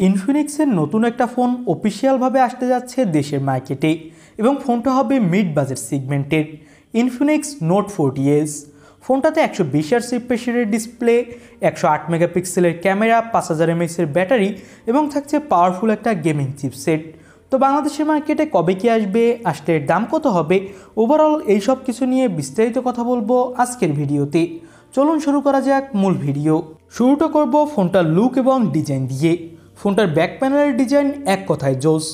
ইনফিনিক্সের নতুন একটা ফোন অফিসিয়ালভাবে আসতে যাচ্ছে দেশের মার্কেটে এবং ফোনটা হবে মিড বাজেট সেগমেন্টের ইনফিনিক্স নোট 40s। ফোনটাতে 120 রিফ্রেশ ডিসপ্লে, 108 মেগাপিক্সেলের ক্যামেরা, 5000 mAh ব্যাটারি এবং থাকছে পাওয়ারফুল একটা গেমিং চিপসেট। তো বাংলাদেশের মার্কেটে কবে কি আসবে, আসলে এর দাম কত হবে, ওভারঅল এই সব কিছু নিয়ে বিস্তারিত কথা বলবো আজকের ভিডিওতে। চলুন শুরু করা যাক মূল ভিডিও। শুরুটা করব ফোনটার লুক এবং ডিজাইন দিয়ে। ফোনটার ব্যাক প্যানেলের ডিজাইন এক কথায় জোস।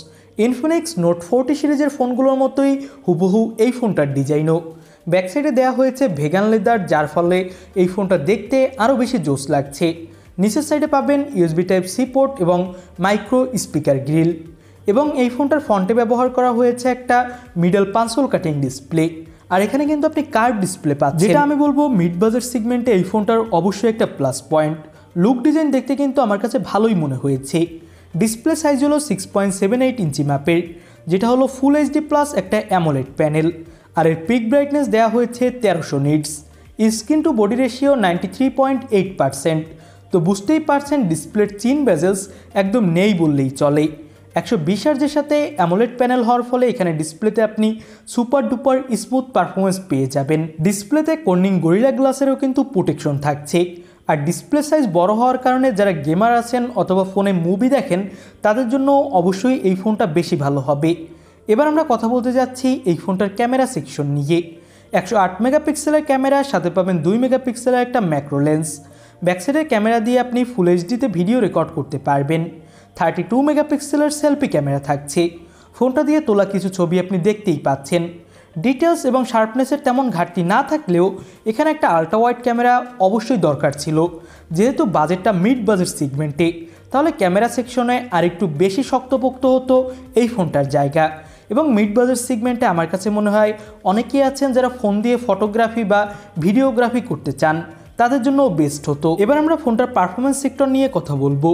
ইনফিনিক্স নোট 40 সিরিজের ফোনগুলোর মতোই হুবহু এই ফোনটার ডিজাইনও। ব্যাক সাইডে দেওয়া হয়েছে ভেগান লেদার, যার ফলে এই ফোনটা দেখতে আরও বেশি জোস লাগছে। নিচের সাইডে পাবেন USB Type-C পোর্ট এবং মাইক্রো স্পিকার গ্রিল, এবং এই ফোনটার ফ্রন্টে ব্যবহার করা হয়েছে একটা মিডল পাঞ্চল কাটিং ডিসপ্লে। আর এখানে কিন্তু আপনি কার্ভ ডিসপ্লে পাচ্ছেন, যেটা আমি বলবো মিড বাজেট সেগমেন্টে এই ফোনটার অবশ্যই একটা প্লাস পয়েন্ট। লুক ডিজাইন দেখতে কিন্তু আমার কাছে ভালোই মনে হয়েছে। ডিসপ্লে সাইজ হলো 6.78 ইঞ্চি মাপের, যেটা হলো ফুল HD প্লাস একটা অ্যামোলেড প্যানেল। আর এর পিক ব্রাইটনেস দেওয়া হয়েছে 1300 nits. Screen to body ratio 93.8%। তো বুঝতেই পারছেন ডিসপ্লের চিন বেজেলস একদম নেই বললেই চলে। 120 হার্জের সাথে অ্যামোলেড প্যানেল হওয়ার ফলে এখানে ডিসপ্লেতে আপনি সুপার ডুপার স্মুথ পারফরমেন্স পেয়ে যাবেন। ডিসপ্লেতে কর্নিং গরিলা গ্লাসেরও কিন্তু প্রোটেকশন থাকছে। আর ডিসপ্লে সাইজ বড় হওয়ার কারণে যারা গেমার আছেন অথবা ফোনে মুভি দেখেন তাদের জন্য অবশ্যই এই ফোনটা বেশি ভালো হবে। এবার আমরা কথা বলতে যাচ্ছি এই ফোনটার ক্যামেরা সেকশন নিয়ে। 108 মেগাপিক্সেলের ক্যামেরার সাথে পাবেন 2 মেগাপিক্সেলের একটা ম্যাক্রো লেন্স। ব্যাকসাইডের ক্যামেরা দিয়ে আপনি ফুল এইচডিতে ভিডিও রেকর্ড করতে পারবেন। 32 মেগাপিক্সেলের সেলফি ক্যামেরা থাকছে। ফোনটা দিয়ে তোলা কিছু ছবি আপনি দেখতেই পাচ্ছেন। ডিটেলস এবং শার্পনেসের তেমন ঘাটতি না থাকলেও এখানে একটা আল্ট্রা ওয়াইড ক্যামেরা অবশ্যই দরকার ছিল, যেহেতু বাজেটটা মিড বাজেট সেগমেন্টে। তাহলে ক্যামেরা সেকশনে আরেকটু বেশি শক্তপোক্ত হতো এই ফোনটার জায়গা। এবং মিড বাজেট সেগমেন্টে আমার কাছে মনে হয় অনেকেই আছেন যারা ফোন দিয়ে ফটোগ্রাফি বা ভিডিওগ্রাফি করতে চান, তাদের জন্য বেস্ট হতো। এবার আমরা ফোনটার পারফরমেন্স সেক্টর নিয়ে কথা বলবো।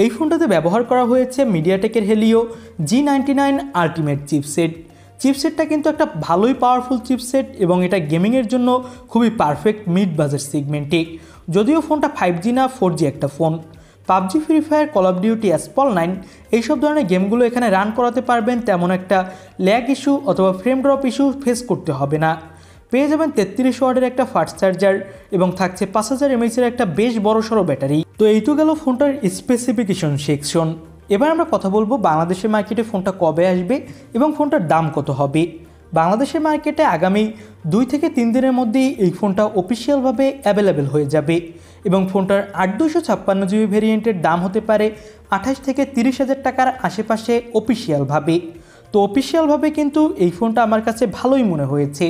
এই ফোনটাতে ব্যবহার করা হয়েছে মিডিয়াটেকের হেলিও G99 আলটিমেট চিপসেট। চিপসেটটা কিন্তু একটা ভালোই পাওয়ারফুল চিপসেট এবং এটা গেমিংয়ের জন্য খুবই পারফেক্ট মিড বাজেট সেগমেন্টে। যদিও ফোনটা 5G না 4G একটা phone. PUBG, free fire, call of duty, অ্যাসপল 9 এইসব ধরনের গেমগুলো এখানে রান করাতে পারবেন, তেমন একটা ল্যাগ ইস্যু অথবা ফ্রেম ড্রপ ইস্যু ফেস করতে হবে না। পেয়ে যাবেন 33 ওয়াটের একটা ফাস্ট চার্জার এবং থাকছে 5000 mAh একটা বেশ বড়সড় ব্যাটারি। তো এই তো গেল ফোনটার স্পেসিফিকেশন সেকশন। এবার আমরা কথা বলবো বাংলাদেশের মার্কেটে ফোনটা কবে আসবে এবং ফোনটার দাম কত হবে। বাংলাদেশের মার্কেটে আগামী 2 থেকে 3 দিনের মধ্যেই এই ফোনটা অফিসিয়ালভাবে অ্যাভেলেবেল হয়ে যাবে এবং ফোনটার 8256GB ভেরিয়েন্টের দাম হতে পারে 28 থেকে 30 হাজার টাকার আশেপাশে অফিসিয়ালভাবে। তো অফিসিয়ালভাবে কিন্তু এই ফোনটা আমার কাছে ভালোই মনে হয়েছে।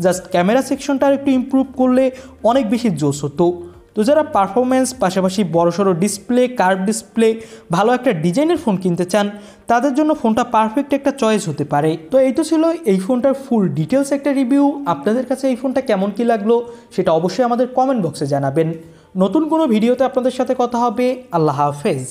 জাস্ট ক্যামেরা সেকশনটা একটু ইমপ্রুভ করলে অনেক বেশি জোস হতো। তো যারা পারফরমেন্স পাশাপাশি বড়সড় ডিসপ্লে, কার্ভ ডিসপ্লে, ভালো একটা ডিজাইনের ফোন কিনতে চান, তাদের জন্য ফোনটা পারফেক্ট একটা চয়েস হতে পারে। তো এই তো ছিল এই ফোনটার ফুল ডিটেলস একটা রিভিউ। আপনাদের কাছে এই ফোনটা কেমন কি লাগলো সেটা অবশ্যই আমাদের কমেন্ট বক্সে জানাবেন। নতুন কোনো ভিডিওতে আপনাদের সাথে কথা হবে। আল্লাহ হাফেজ।